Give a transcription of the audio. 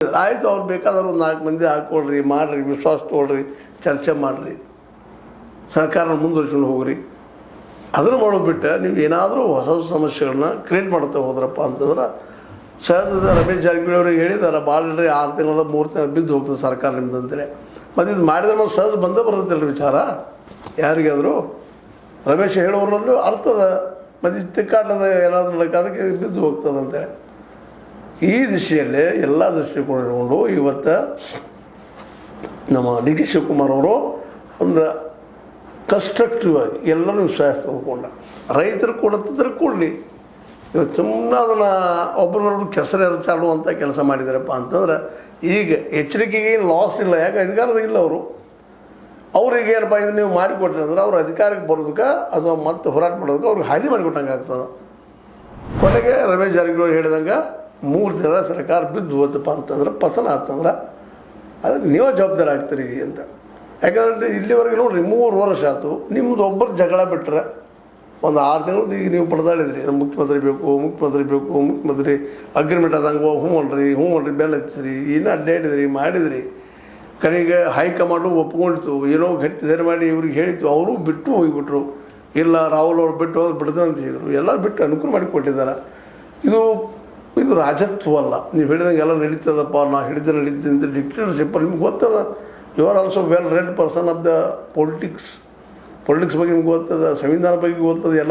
ಆಯಿತು, ಅವ್ರು ಬೇಕಾದ್ರೆ ಒಂದು 4 ಮಂದಿ ಹಾಕ್ಕೊಳ್ರಿ, ಮಾಡಿರಿ, ವಿಶ್ವಾಸ ತೊಗೊಳ್ರಿ, ಚರ್ಚೆ ಮಾಡಿರಿ, ಸರ್ಕಾರ ಮುಂದುವರ್ಸ್ಕೊಂಡು ಹೋಗ್ರಿ. ಅದನ್ನು ಮಾಡೋದು ಬಿಟ್ಟು ನೀವು ಏನಾದರೂ ಹೊಸ ಹೊಸ ಸಮಸ್ಯೆಗಳನ್ನ ಕ್ರಿಯೇಟ್ ಮಾಡ್ತಾ ಹೋದ್ರಪ್ಪ ಅಂತಂದ್ರೆ ಸಹಜದ ರಮೇಶ್ ಜಾರಕಿಹೊಳಿ ಅವ್ರಿಗೆ ಹೇಳಿದಾರೆ, ಭಾಳ ಇಲ್ಲರಿ 6 ತಿಂಗಳ 3 ತಿಂಗಳು ಬಿದ್ದು ಹೋಗ್ತದೆ ಸರ್ಕಾರ ನಿಮ್ದು ಅಂತೇಳಿ. ಮತ್ತು ಇದು ಮಾಡಿದ್ರೆ ಮತ್ತೆ ಸಹಜ ಬಂದೇ ಬರ್ತೈತಲ್ಲ ವಿಚಾರ ಯಾರಿಗಾದರೂ. ರಮೇಶ್ ಹೇಳೋರಲ್ಲೂ ಅರ್ಥದ ಮತ್ತು ತಿಕ್ಕಾಟದ ಎಲ್ಲಾದ್ರೂ ನಡಕ ಅದಕ್ಕೆ ಬಿದ್ದು ಹೋಗ್ತದೆ ಅಂತೇಳಿ ಈ ದಿಶೆಯಲ್ಲೇ ಎಲ್ಲ ದೃಷ್ಟಿಕೋನ ಇಟ್ಕೊಂಡು ಇವತ್ತು ನಮ್ಮ ಡಿ ಕೆ ಶಿವಕುಮಾರ್ ಅವರು ಒಂದು ಕನ್ಸ್ಟ್ರಕ್ಟಿವ್ ಆಗಿ ಎಲ್ಲರೂ ವಿಶ್ವಾಸ ತಗೊಂಡ ರೈತರು ಕೊಡುತ್ತಿದ್ರೆ ಕೊಡಲಿ. ಇವತ್ತು ಸುಮ್ಮನೆ ಅದನ್ನು ಒಬ್ಬರನ್ನೊಬ್ರು ಕೆಸರು ಎರಚಾಡುವಂಥ ಕೆಲಸ ಮಾಡಿದಾರಪ್ಪ ಅಂತಂದ್ರೆ ಈಗ ಎಚ್ಚರಿಕೆಗೆ ಏನು ಲಾಸ್ ಇಲ್ಲ. ಯಾಕೆ ಅಧಿಕಾರದ ಇಲ್ಲ ಅವ್ರಿಗೆ ಏನಪ್ಪ ಇದು ನೀವು ಮಾಡಿಕೊಟ್ರಿ ಅಂದ್ರೆ ಅವ್ರು ಅಧಿಕಾರಕ್ಕೆ ಬರೋದಕ್ಕೆ ಅಥವಾ ಮತ್ತೆ ಹೋರಾಟ ಮಾಡೋದಕ್ಕೆ ಅವ್ರಿಗೆ ಹಾದಿ ಮಾಡಿಕೊಟ್ಟಂಗೆ ಆಗ್ತದೆ. ಕೊನೆಗೆ ರಮೇಶ್ ಜಾರಕಿಹೊಳಿ ಹೇಳಿದಂಗೆ 3 ತಿಂಗಳ ಸರ್ಕಾರ ಬಿದ್ದು ಹೋತಪ್ಪ ಅಂತಂದ್ರೆ ಪತನ ಆತಂದ್ರೆ ಅದಕ್ಕೆ ನೀವೇ ಜವಾಬ್ದಾರಿ ಆಗ್ತೀರಿ ಅಂತ. ಯಾಕಂದರೆ ಇಲ್ಲಿವರೆಗೆ ನೋಡಿರಿ 3 ವರ್ಷ ಆಯ್ತು, ನಿಮ್ಮದು ಒಬ್ಬರು ಜಗಳ ಬಿಟ್ಟರೆ ಒಂದು 6 ತಿಂಗಳು ಈಗ ನೀವು ಪಡೆದಾಡಿದ್ರಿ, ನಮ್ಮ ಮುಖ್ಯಮಂತ್ರಿ ಬೇಕು, ಮುಖ್ಯಮಂತ್ರಿ ಅಗ್ರಿಮೆಂಟ್ ಆದಂಗೆ ಹ್ಞೂ ಅನ್ರಿ ಬೆಲ್ಲ ಹಚ್ಚಿರಿ, ಇನ್ನೂ ಅಡ್ಡಾಡಿದ್ರಿ ಮಾಡಿದ್ರಿ. ಕಡೆಗೆ ಹೈಕಮಾಂಡು ಒಪ್ಕೊಂಡಿತ್ತು, ಏನೋ ಗಟ್ಟಿದೇನು ಮಾಡಿ ಇವ್ರಿಗೆ ಹೇಳಿತ್ತು, ಅವರು ಬಿಟ್ಟು ಹೋಗಿಬಿಟ್ರು. ಇಲ್ಲ ರಾಹುಲ್ ಅವ್ರು ಬಿಟ್ಟು ಹೋಗಿ ಬಿಡ್ತಾರೆ ಅಂತ ಹೇಳಿದರು. ಎಲ್ಲ ಬಿಟ್ಟು ಅನುಕೂಲ ಮಾಡಿ ಕೊಟ್ಟಿದ್ದಾರೆ. ಇದು ರಾಜತ್ವ ಅಲ್ಲ. ನೀವು ಹೇಳಿದಂಗೆ ಎಲ್ಲ ನಡೀತದಪ್ಪ, ನಾ ಹಿಡಿದು ನಡೀತೀನಿ ಅಂತ ಡಿಕ್ಟೇಟರ್ಶಿಪ್ ನಿಮ್ಗೆ ಗೊತ್ತದ. You are also well read person of the politics ಬಗ್ಗೆ ನಿಮ್ಗೆ ಗೊತ್ತದ, ಸಂವಿಧಾನ ಬಗ್ಗೆ ಗೊತ್ತದ, ಎಲ್ಲ